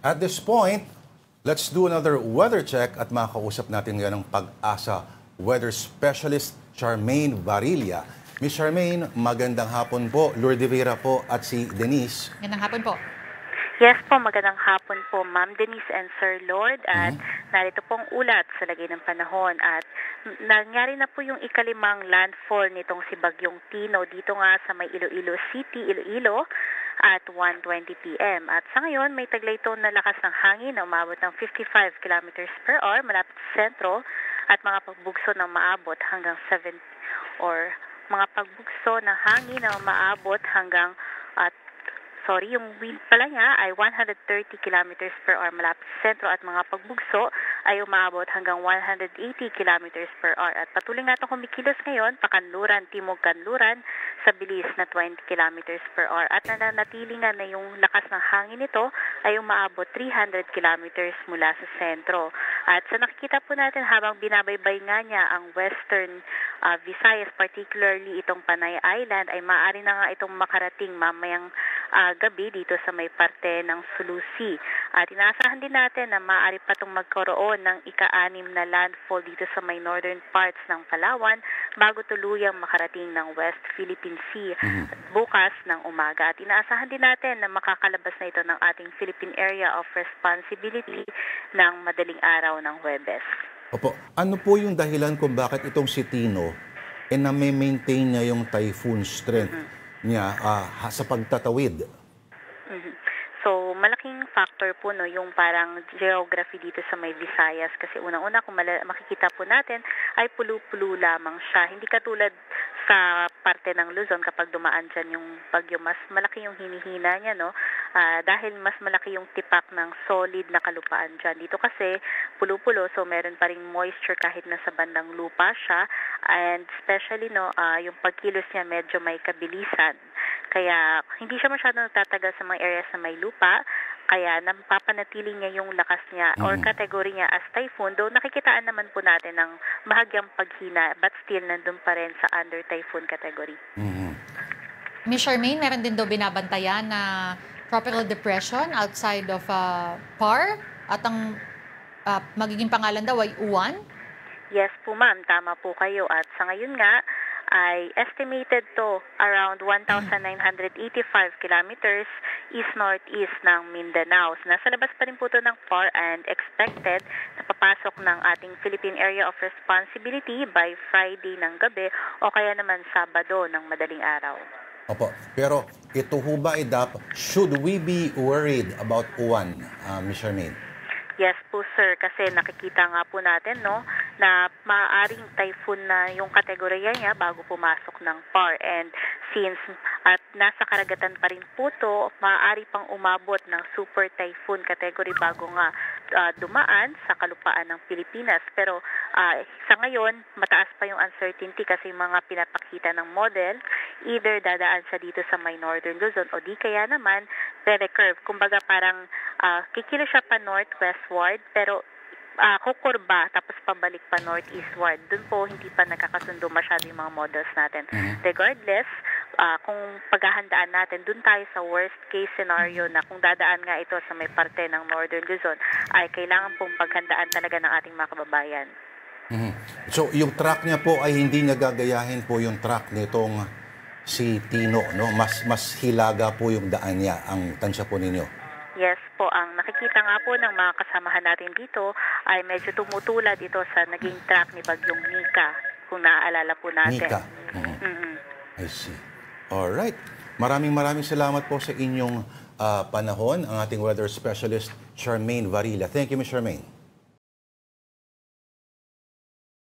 At this point, let's do another weather check at makakausap natin ngayon ang Pag-asa Weather Specialist Charmaine Varilla. Miss Charmaine, magandang hapon po. Lourdes Vera po at si Denise. Magandang hapon po. Yes po, magandang hapon po Ma'am Denise and Sir Lord at narito pong ulat sa lagay ng panahon at nangyari na po yung ikalimang landfall nitong si Bagyong Tino dito nga sa may Iloilo City, Iloilo at 1:20 p.m. At sa ngayon may taglay ito na lakas ng hangin na umabot ng 55 kilometers per hour malapit sa sentro at mga pagbugso na maabot hanggang 7 or mga pagbugso ng hangin na maabot hanggang yung wind pala niya ay 130 kilometers per hour malapit sa sentro at mga pagbugso ay umaabot hanggang 180 kilometers per hour. At patuloy nga itong kumikilos ngayon, pakanluran, timog kanluran sa bilis na 20 kilometers per hour. At nananatili nga na yung lakas ng hangin nito ay umaabot 300 kilometers mula sa sentro. At sa nakikita po natin habang binabaybay nga niya ang western Visayas, particularly itong Panay Island, ay maaari na nga itong makarating mamayang gabi dito sa may parte ng Sulu Sea. At inaasahan din natin na maaari pa itong magkaroon ng ika-6 na landfall dito sa may northern parts ng Palawan bago tuluyang makarating ng West Philippine Sea bukas ng umaga. At inaasahan din natin na makakalabas na ito ng ating Philippine Area of Responsibility ng madaling araw ng Huwebes. Opo, ano po yung dahilan kung bakit itong si Tino na-maintain niya yung typhoon strength niya sa pagtatawid? So, malaking factor po yung parang geography dito sa may Visayas kasi unang-una kung makikita po natin ay pulo-pulo lamang siya. Hindi katulad sa parte ng Luzon kapag dumaan dyan yung bagyo, mas malaki yung hinihina niya, dahil mas malaki yung tipak ng solid na kalupaan dyan. Dito kasi pulo-pulo, so meron pa rin moisture kahit nasa bandang lupa siya, and especially yung pagkilos niya medyo may kabilisan. Kaya hindi siya masyadong nagtatagal sa mga areas na may lupa, kaya napapanatili niya yung lakas niya or category niya as typhoon, though nakikitaan naman po natin ng bahagyang paghina but still nandun pa rin sa under typhoon category. Miss Charmaine, meron din daw binabantayan na tropical depression outside of PAR at ang magiging pangalan daw ay Uwan? Yes po ma'am, tama po kayo at sa ngayon nga ay estimated to around 1,985 kilometers east-northeast ng Mindanao. So, nasa labas pa rin po ito ng PAR and expected na papasok ng ating Philippine Area of Responsibility by Friday ng gabi o kaya naman Sabado ng madaling araw. Opo, pero ito ho ba should we be worried about Uwan, Ms. Charmaine? Yes po sir, kasi nakikita nga po natin na maaaring typhoon na yung kategorya niya bago pumasok ng PAR, and since at nasa karagatan pa rin po ito, maaari pang umabot ng super typhoon category bago nga dumaan sa kalupaan ng Pilipinas. Pero sa ngayon, mataas pa yung uncertainty kasi yung mga pinapakita ng model, either dadaan siya dito sa may northern Luzon o di kaya naman recurve. Kumbaga parang kikilo siya pa northwestward pero kukurba tapos pabalik pa northeastward. Doon po hindi pa nakakasundo masyado yung mga models natin. Regardless, kung paghahandaan natin, doon tayo sa worst case scenario na kung dadaan nga ito sa may parte ng northern Luzon, ay kailangan pong paghandaan talaga ng ating mga kababayan. So, yung track niya po ay hindi niya gagayahin po yung track nitong si Tino, Mas hilaga po yung daan niya, ang tansya po ninyo. Yes po, ang nakikita nga po ng mga kasamahan natin dito ay medyo tumutulad ito sa naging track ni Bagyong Nika, kung naaalala po natin. Nika. I see. Alright. Maraming salamat po sa inyong panahon, ang ating weather specialist, Charmaine Varilla. Thank you, Ms. Charmaine.